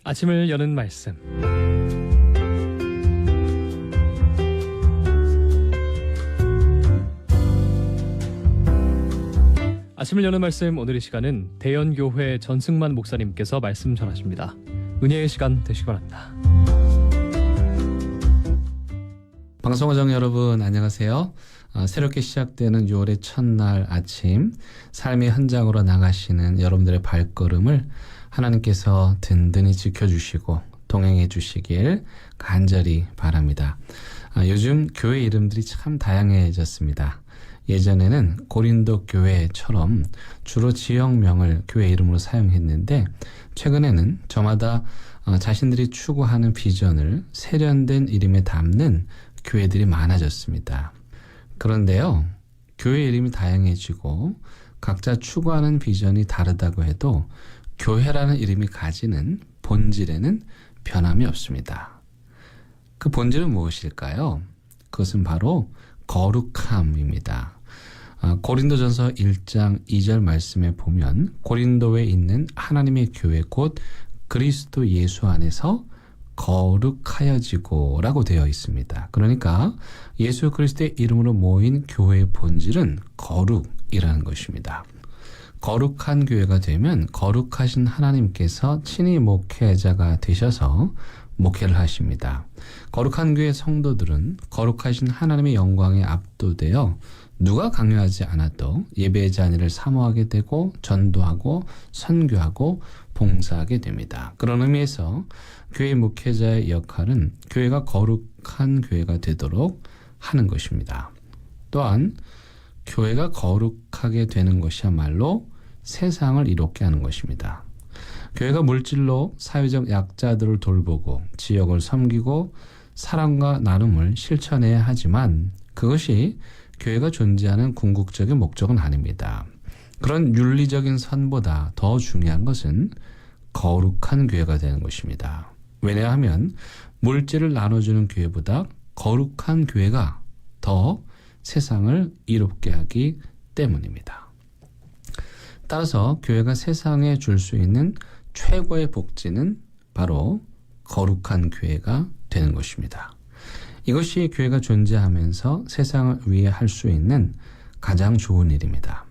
아침을 여는 말씀. 아침을 여는 말씀, 오늘의 시간은 대연교회 전승만 목사님께서 말씀 전하십니다. 은혜의 시간 되시기 바랍니다. 방송가정 여러분 안녕하세요. 새롭게 시작되는 6월의 첫날 아침, 삶의 현장으로 나가시는 여러분들의 발걸음을 하나님께서 든든히 지켜주시고 동행해 주시길 간절히 바랍니다. 요즘 교회 이름들이 참 다양해졌습니다. 예전에는 고린도 교회처럼 주로 지역명을 교회 이름으로 사용했는데, 최근에는 저마다 자신들이 추구하는 비전을 세련된 이름에 담는 교회들이 많아졌습니다. 그런데요, 교회 이름이 다양해지고 각자 추구하는 비전이 다르다고 해도 교회라는 이름이 가지는 본질에는 변함이 없습니다. 그 본질은 무엇일까요? 그것은 바로 거룩함입니다. 고린도전서 1장 2절 말씀에 보면 고린도에 있는 하나님의 교회 곧 그리스도 예수 안에서 거룩하여지고 라고 되어 있습니다. 그러니까 예수 그리스도의 이름으로 모인 교회의 본질은 거룩이라는 것입니다. 거룩한 교회가 되면 거룩하신 하나님께서 친히 목회자가 되셔서 목회를 하십니다. 거룩한 교회 성도들은 거룩하신 하나님의 영광에 압도되어 누가 강요하지 않아도 예배의 자리를 사모하게 되고 전도하고 선교하고 봉사하게 됩니다. 그런 의미에서 교회 목회자의 역할은 교회가 거룩한 교회가 되도록 하는 것입니다. 또한 교회가 거룩하게 되는 것이야말로 세상을 이롭게 하는 것입니다. 교회가 물질로 사회적 약자들을 돌보고 지역을 섬기고 사랑과 나눔을 실천해야 하지만 그것이 교회가 존재하는 궁극적인 목적은 아닙니다. 그런 윤리적인 선보다 더 중요한 것은 거룩한 교회가 되는 것입니다. 왜냐하면 물질을 나눠주는 교회보다 거룩한 교회가 더 세상을 이롭게 하기 때문입니다. 따라서 교회가 세상에 줄 수 있는 최고의 복지는 바로 거룩한 교회가 되는 것입니다. 이것이 교회가 존재하면서 세상을 위해 할 수 있는 가장 좋은 일입니다.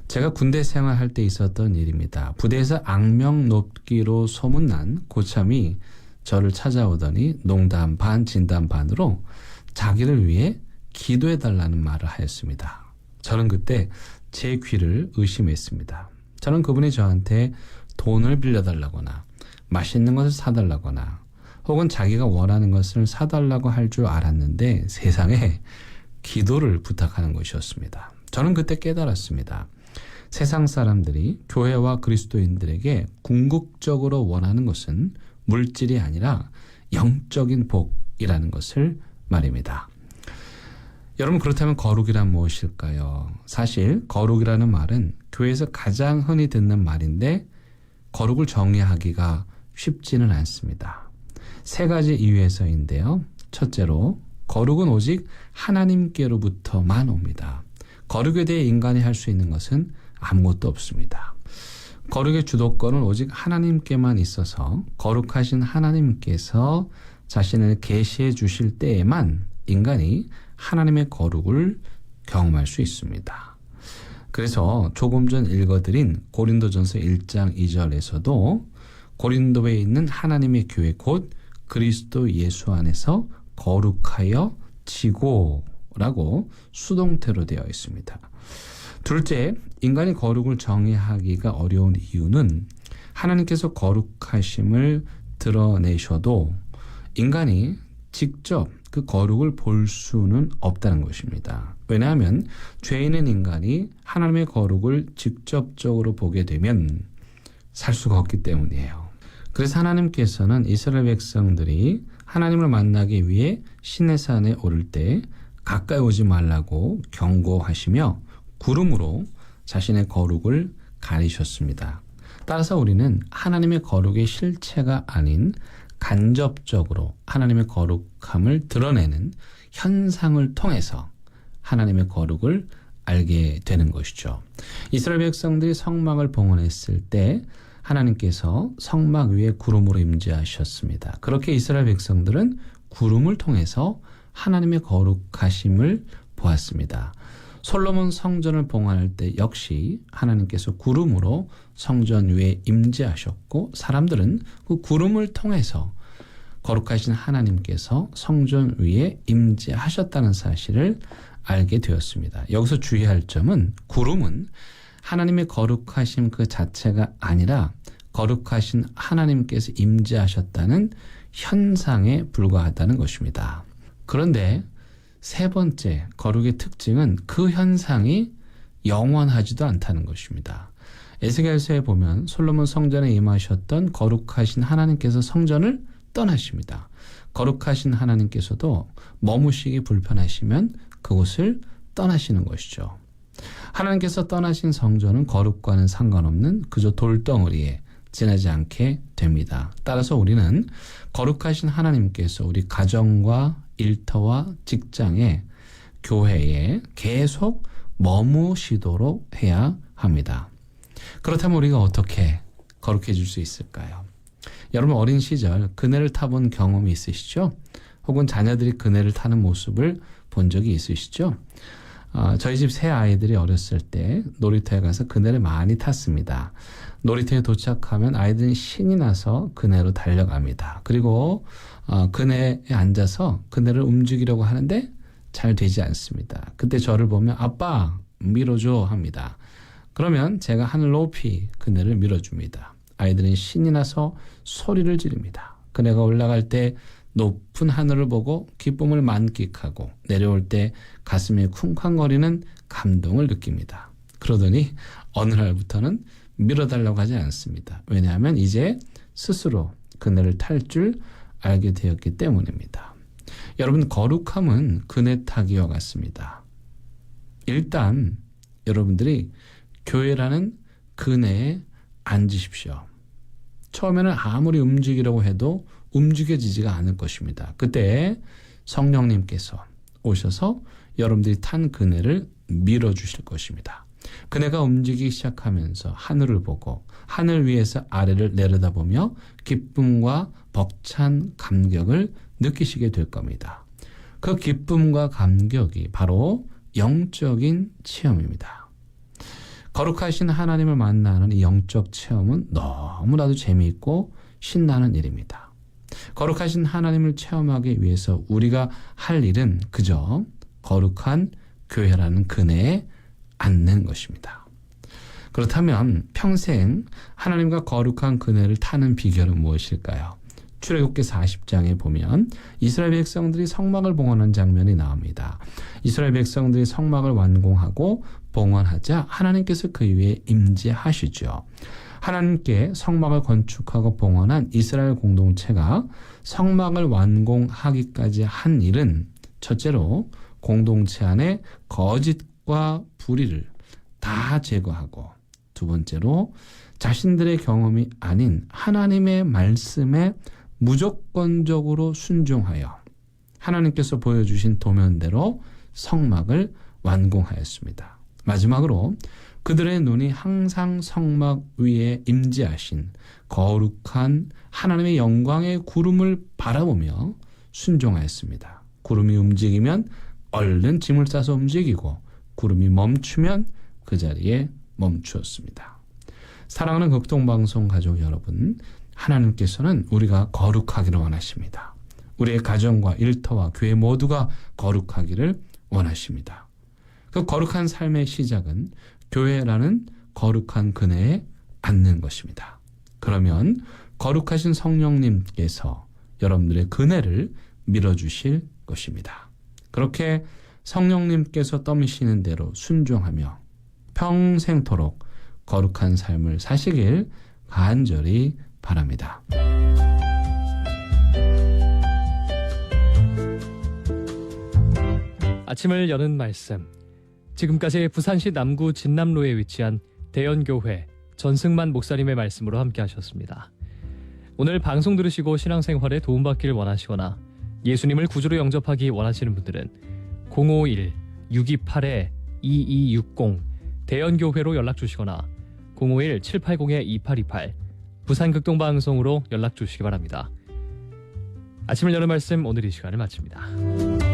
제가 군대 생활할 때 있었던 일입니다. 부대에서 악명 높기로 소문난 고참이 저를 찾아오더니 농담 반 진담 반으로 자기를 위해 기도해달라는 말을 하였습니다. 저는 그때 제 귀를 의심했습니다. 저는 그분이 저한테 돈을 빌려달라거나 맛있는 것을 사달라거나 혹은 자기가 원하는 것을 사달라고 할 줄 알았는데 세상에 기도를 부탁하는 것이었습니다. 저는 그때 깨달았습니다. 세상 사람들이 교회와 그리스도인들에게 궁극적으로 원하는 것은 물질이 아니라 영적인 복이라는 것을 말입니다. 여러분, 그렇다면 거룩이란 무엇일까요? 사실 거룩이라는 말은 교회에서 가장 흔히 듣는 말인데 거룩을 정의하기가 쉽지는 않습니다. 세 가지 이유에서인데요. 첫째로, 거룩은 오직 하나님께로부터만 옵니다. 거룩에 대해 인간이 할 수 있는 것은 아무것도 없습니다. 거룩의 주도권은 오직 하나님께만 있어서 거룩하신 하나님께서 자신을 계시해 주실 때에만 인간이 하나님의 거룩을 경험할 수 있습니다. 그래서 조금 전 읽어드린 고린도전서 1장 2절에서도 고린도에 있는 하나님의 교회 곧 그리스도 예수 안에서 거룩하여 지고라고 수동태로 되어 있습니다. 둘째, 인간이 거룩을 정의하기가 어려운 이유는 하나님께서 거룩하심을 드러내셔도 인간이 직접 그 거룩을 볼 수는 없다는 것입니다. 왜냐하면 죄인은 인간이 하나님의 거룩을 직접적으로 보게 되면 살 수가 없기 때문이에요. 그래서 하나님께서는 이스라엘 백성들이 하나님을 만나기 위해 시내산에 오를 때 가까이 오지 말라고 경고하시며 구름으로 자신의 거룩을 가리셨습니다. 따라서 우리는 하나님의 거룩의 실체가 아닌 간접적으로 하나님의 거룩함을 드러내는 현상을 통해서 하나님의 거룩을 알게 되는 것이죠. 이스라엘 백성들이 성막을 봉헌했을 때 하나님께서 성막 위에 구름으로 임재하셨습니다. 그렇게 이스라엘 백성들은 구름을 통해서 하나님의 거룩하심을 보았습니다. 솔로몬 성전을 봉헌할 때 역시 하나님께서 구름으로 성전 위에 임재하셨고 사람들은 그 구름을 통해서 거룩하신 하나님께서 성전 위에 임재하셨다는 사실을 알게 되었습니다. 여기서 주의할 점은 구름은 하나님의 거룩하심 그 자체가 아니라 거룩하신 하나님께서 임재하셨다는 현상에 불과하다는 것입니다. 그런데 세 번째 거룩의 특징은 그 현상이 영원하지도 않다는 것입니다. 에스겔서에 보면 솔로몬 성전에 임하셨던 거룩하신 하나님께서 성전을 떠나십니다. 거룩하신 하나님께서도 머무시기 불편하시면 그곳을 떠나시는 것이죠. 하나님께서 떠나신 성전은 거룩과는 상관없는 그저 돌덩어리에 지나지 않게 됩니다. 따라서 우리는 거룩하신 하나님께서 우리 가정과 일터와 직장에 교회에 계속 머무시도록 해야 합니다. 그렇다면 우리가 어떻게 거룩해질 수 있을까요? 여러분 어린 시절 그네를 타본 경험이 있으시죠? 혹은 자녀들이 그네를 타는 모습을 본 적이 있으시죠? 저희 집 새 아이들이 어렸을 때 놀이터에 가서 그네를 많이 탔습니다. 놀이터에 도착하면 아이들은 신이 나서 그네로 달려갑니다. 그리고 그네에 앉아서 그네를 움직이려고 하는데 잘 되지 않습니다. 그때 저를 보면 아빠 밀어줘 합니다. 그러면 제가 하늘 높이 그네를 밀어줍니다. 아이들은 신이 나서 소리를 지릅니다. 그네가 올라갈 때 높은 하늘을 보고 기쁨을 만끽하고 내려올 때 가슴에 쿵쾅거리는 감동을 느낍니다. 그러더니 어느 날부터는 밀어달라고 하지 않습니다. 왜냐하면 이제 스스로 그네를 탈 줄 알게 되었기 때문입니다. 여러분 거룩함은 그네 타기와 같습니다. 일단 여러분들이 교회라는 그네에 앉으십시오. 처음에는 아무리 움직이려고 해도 움직여지지가 않을 것입니다. 그때 성령님께서 오셔서 여러분들이 탄 그네를 밀어주실 것입니다. 그네가 움직이기 시작하면서 하늘을 보고 하늘 위에서 아래를 내려다보며 기쁨과 벅찬 감격을 느끼시게 될 겁니다. 그 기쁨과 감격이 바로 영적인 체험입니다. 거룩하신 하나님을 만나는 이 영적 체험은 너무나도 재미있고 신나는 일입니다. 거룩하신 하나님을 체험하기 위해서 우리가 할 일은 그저 거룩한 교회라는 그네에 앉는 것입니다. 그렇다면 평생 하나님과 거룩한 그네를 타는 비결은 무엇일까요? 출애굽기 40장에 보면 이스라엘 백성들이 성막을 봉헌한 장면이 나옵니다. 이스라엘 백성들이 성막을 완공하고 봉헌하자 하나님께서 그 위에 임재하시죠. 하나님께 성막을 건축하고 봉헌한 이스라엘 공동체가 성막을 완공하기까지 한 일은 첫째로 공동체 안에 거짓과 불의를 다 제거하고 두 번째로 자신들의 경험이 아닌 하나님의 말씀에 무조건적으로 순종하여 하나님께서 보여주신 도면대로 성막을 완공하였습니다. 마지막으로 그들의 눈이 항상 성막 위에 임재하신 거룩한 하나님의 영광의 구름을 바라보며 순종하였습니다. 구름이 움직이면 얼른 짐을 싸서 움직이고 구름이 멈추면 그 자리에 멈추었습니다. 사랑하는 극동방송 가족 여러분, 하나님께서는 우리가 거룩하기를 원하십니다. 우리의 가정과 일터와 교회 모두가 거룩하기를 원하십니다. 그 거룩한 삶의 시작은 교회라는 거룩한 그네에 앉는 것입니다. 그러면 거룩하신 성령님께서 여러분들의 그네를 밀어주실 것입니다. 그렇게 성령님께서 떠미시는 대로 순종하며 평생토록 거룩한 삶을 사시길 간절히 바랍니다. 아침을 여는 말씀. 지금까지 부산시 남구 진남로에 위치한 대연교회 전승만 목사님의 말씀으로 함께 하셨습니다. 오늘 방송 들으시고 신앙생활에 도움받기를 원하시거나 예수님을 구주로 영접하기 원하시는 분들은 051-628-2260 대연교회로 연락 주시거나 051-780-2828 부산극동방송으로 연락 주시기 바랍니다. 아침을 여는 말씀 오늘 이 시간을 마칩니다.